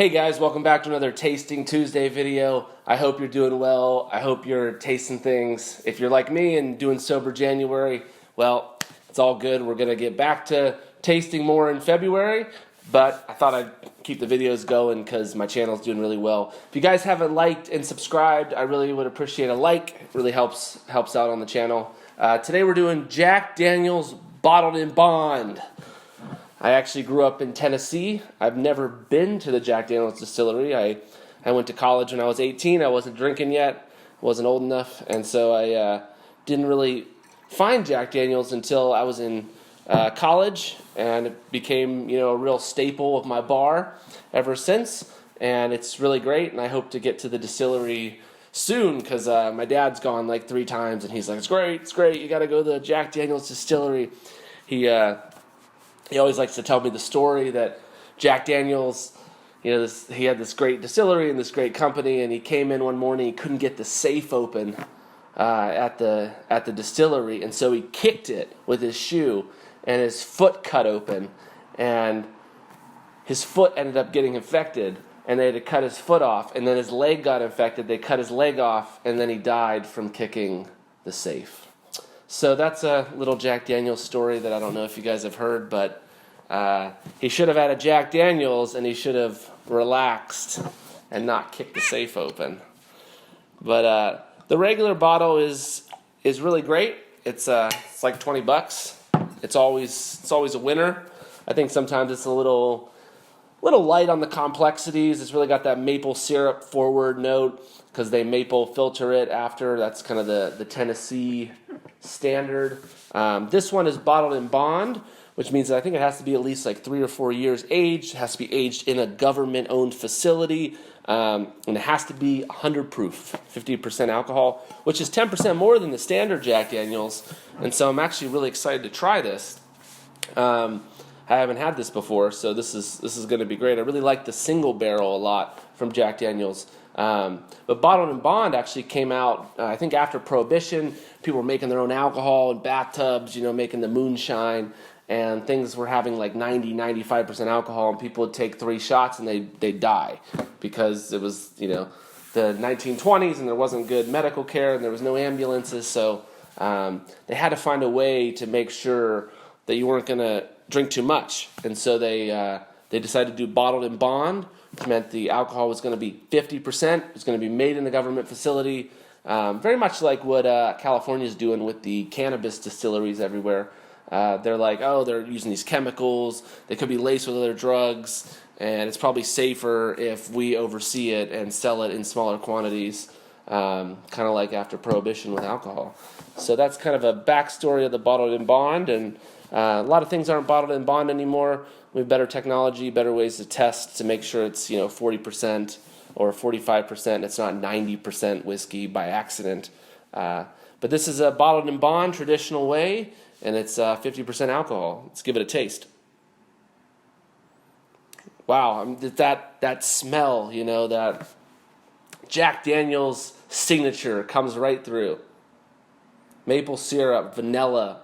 Hey guys, welcome back to another Tasting Tuesday video. I hope you're doing well. I hope you're tasting things. If you're like me and doing Sober January, well, it's all good. We're going to get back to tasting more in February, but I thought I'd keep the videos going because my channel's doing really well. If you guys haven't liked and subscribed, I really would appreciate a like. It really helps out on the channel. Today we're doing Jack Daniel's Bottled in Bond. I actually grew up in Tennessee. I've never been to the Jack Daniel's distillery. I went to college when I was 18. I wasn't drinking yet, wasn't old enough, and so I didn't really find Jack Daniel's until I was in college, and it became a real staple of my bar ever since. And it's really great, and I hope to get to the distillery soon because my dad's gone like 3 times, and he's like, it's great. You got to go to the Jack Daniel's distillery. He always likes to tell me the story that Jack Daniel's, he had this great distillery and this great company, and he came in one morning, he couldn't get the safe open at the distillery, and so he kicked it with his shoe, and his foot cut open, and his foot ended up getting infected, and they had to cut his foot off, and then his leg got infected, they cut his leg off, and then he died from kicking the safe. So that's a little Jack Daniel's story that I don't know if you guys have heard, but he should have had a Jack Daniel's and he should have relaxed and not kicked the safe open. But the regular bottle is really great. It's like $20. It's always a winner. I think sometimes it's a little light on the complexities. It's really got that maple syrup forward note because they maple filter it after. That's kind of the Tennessee standard. This one is bottled in bond, which means that I think it has to be at least like 3 or 4 years aged. It has to be aged in a government-owned facility, and it has to be 100 proof, 50% alcohol, which is 10% more than the standard Jack Daniel's. And so I'm actually really excited to try this. I haven't had this before, so this is going to be great. I really like the single barrel a lot from Jack Daniel's. But Bottled in Bond actually came out, I think, after Prohibition. People were making their own alcohol in bathtubs, making the moonshine, and things were having like 90-95% alcohol, and people would take 3 shots and they'd die because it was, the 1920s and there wasn't good medical care and there was no ambulances, so they had to find a way to make sure that you weren't going to drink too much, and so they decided to do Bottled in Bond, which meant the alcohol was going to be 50%. It was going to be made in a government facility, very much like what California's doing with the cannabis distilleries everywhere. They're like, they're using these chemicals. They could be laced with other drugs, and it's probably safer if we oversee it and sell it in smaller quantities, kind of like after Prohibition with alcohol. So that's kind of a backstory of the Bottled in Bond, and a lot of things aren't bottled in bond anymore. We have better technology, better ways to test to make sure it's 40% or 45%. It's not 90% whiskey by accident. But this is a bottled in bond traditional way, and it's 50% alcohol. Let's give it a taste. Wow, that smell, that Jack Daniel's signature comes right through. Maple syrup, vanilla,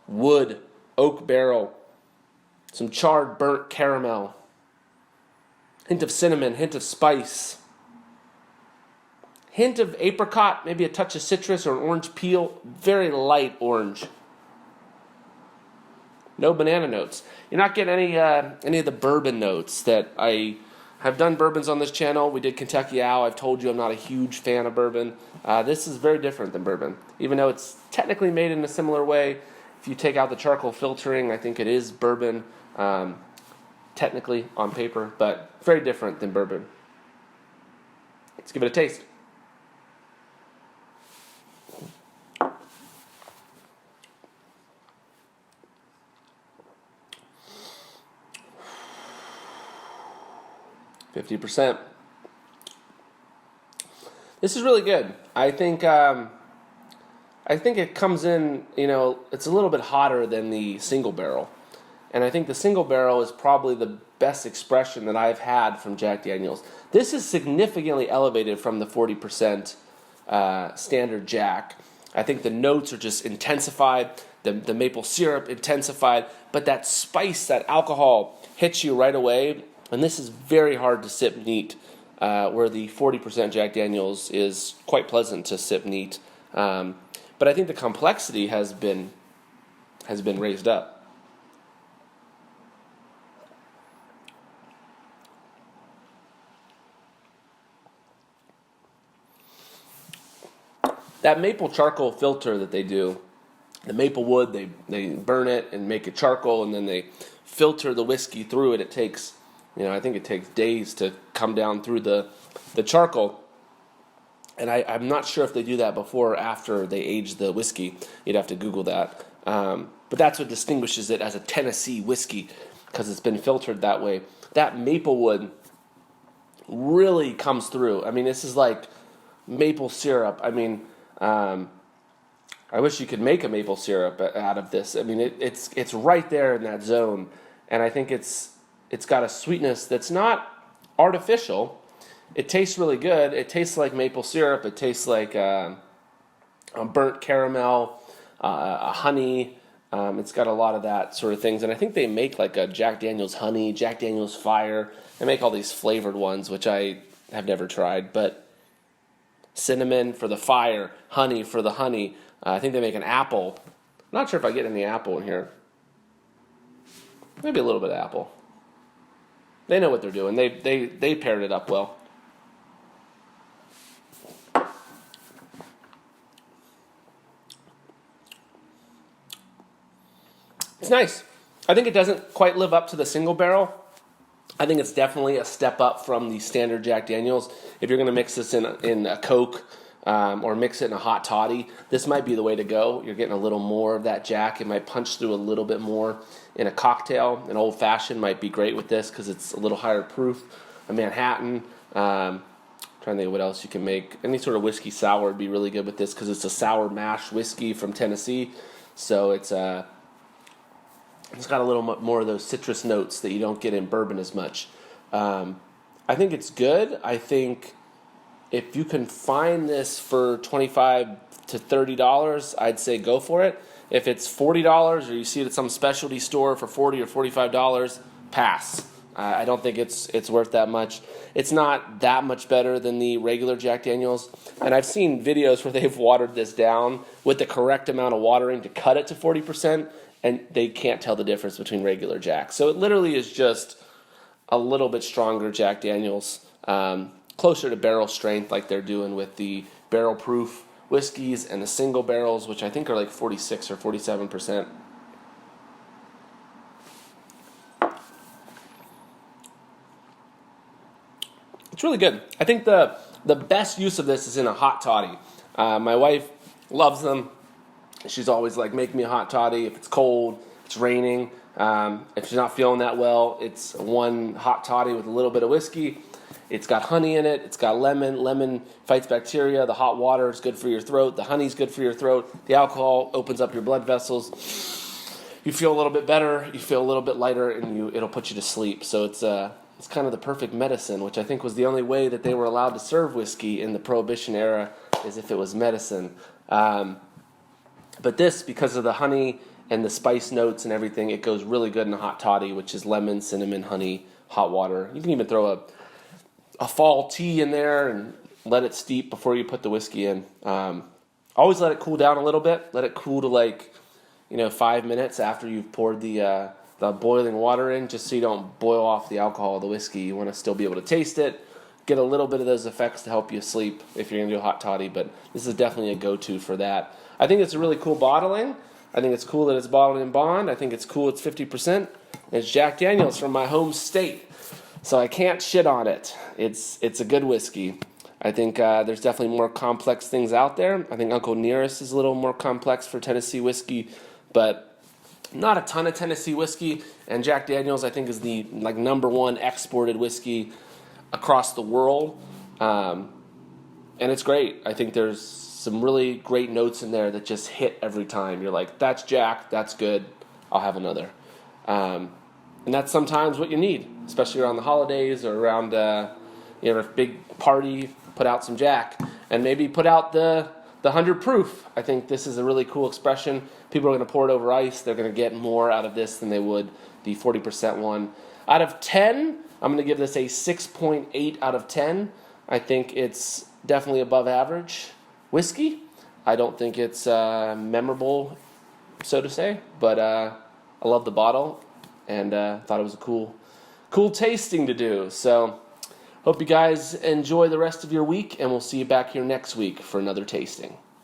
wood, oak barrel, some charred burnt caramel, hint of cinnamon, hint of spice, hint of apricot, maybe a touch of citrus or an orange peel, very light orange. No banana notes. You're not getting any of the bourbon notes that I have done bourbons on this channel. We did Kentucky Owl. I've told you I'm not a huge fan of bourbon. This is very different than bourbon, even though it's technically made in a similar way. If you take out the charcoal filtering, I think it is bourbon, technically on paper, but very different than bourbon. Let's give it a taste. %. This is really good. I think it comes in, it's a little bit hotter than the single barrel. And I think the single barrel is probably the best expression that I've had from Jack Daniel's. This is significantly elevated from the 40% standard Jack. I think the notes are just intensified, the maple syrup intensified, but that spice, that alcohol hits you right away. And this is very hard to sip neat, where the 40% Jack Daniels is quite pleasant to sip neat. But I think the complexity has been raised up. That maple charcoal filter that they do, the maple wood, they burn it and make it charcoal, and then they filter the whiskey through it. It takes, I think it takes days to come down through the charcoal. And I'm not sure if they do that before or after they age the whiskey. You'd have to Google that. But that's what distinguishes it as a Tennessee whiskey, because it's been filtered that way. That maple wood really comes through. I mean, this is like maple syrup. I mean, I wish you could make a maple syrup out of this. I mean, it's right there in that zone, and I think it's got a sweetness that's not artificial. It tastes really good. It tastes like maple syrup. It tastes like a burnt caramel, a honey. It's got a lot of that sort of things, and I think they make like a Jack Daniel's honey, Jack Daniel's fire. They make all these flavored ones, which I have never tried, but cinnamon for the fire, honey for the honey. I think they make an apple. I'm not sure if I get any apple in here. Maybe a little bit of apple. They know what they're doing. They paired it up well. It's nice. I think it doesn't quite live up to the single barrel. I think it's definitely a step up from the standard Jack Daniels. If you're going to mix this in a Coke or mix it in a hot toddy, this might be the way to go. You're getting a little more of that Jack. It might punch through a little bit more in a cocktail. An old fashioned might be great with this because it's a little higher proof. A Manhattan. Trying to think of what else you can make. Any sort of whiskey sour would be really good with this because it's a sour mash whiskey from Tennessee. So it's got a little more of those citrus notes that you don't get in bourbon as much. I think it's good. I think if you can find this for $25 to $30, I'd say go for it. If it's $40 or you see it at some specialty store for $40 or $45, pass. I don't think it's worth that much. It's not that much better than the regular Jack Daniels. And I've seen videos where they've watered this down with the correct amount of watering to cut it to 40%. And they can't tell the difference between regular Jack. So it literally is just a little bit stronger Jack Daniels, closer to barrel strength like they're doing with the barrel proof whiskeys and the single barrels, which I think are like 46 or 47%. It's really good. I think the best use of this is in a hot toddy. My wife loves them. She's always like, make me a hot toddy. If it's cold, it's raining. If she's not feeling that well, it's one hot toddy with a little bit of whiskey. It's got honey in it. It's got lemon. Lemon fights bacteria. The hot water is good for your throat. The honey's good for your throat. The alcohol opens up your blood vessels. You feel a little bit better. You feel a little bit lighter, and it'll put you to sleep. So it's kind of the perfect medicine, which I think was the only way that they were allowed to serve whiskey in the Prohibition era, is if it was medicine. But this, because of the honey and the spice notes and everything, it goes really good in a hot toddy, which is lemon, cinnamon, honey, hot water. You can even throw a fall tea in there and let it steep before you put the whiskey in. Always let it cool down a little bit. Let it cool to 5 minutes after you've poured the boiling water in, just so you don't boil off the alcohol of the whiskey. You want to still be able to taste it, get a little bit of those effects to help you sleep if you're going to do a hot toddy, but this is definitely a go-to for that. I think it's a really cool bottling. I think it's cool that it's bottled in Bond. I think it's cool it's 50%. It's Jack Daniels from my home state, so I can't shit on it. It's a good whiskey. I think there's definitely more complex things out there. I think Uncle Nearest is a little more complex for Tennessee whiskey, but not a ton of Tennessee whiskey. And Jack Daniels, I think, is the number one exported whiskey across the world, and it's great. I think there's some really great notes in there that just hit every time. You're like, that's Jack, that's good, I'll have another. And that's sometimes what you need, especially around the holidays or around a big party. Put out some Jack, and maybe put out the 100 proof. I think this is a really cool expression. People are going to pour it over ice. They're going to get more out of this than they would the 40% one. Out of 10, I'm going to give this a 6.8 out of 10. I think it's definitely above average whiskey. I don't think it's memorable, so to say, but I love the bottle and thought it was a cool tasting to do. So hope you guys enjoy the rest of your week, and we'll see you back here next week for another tasting.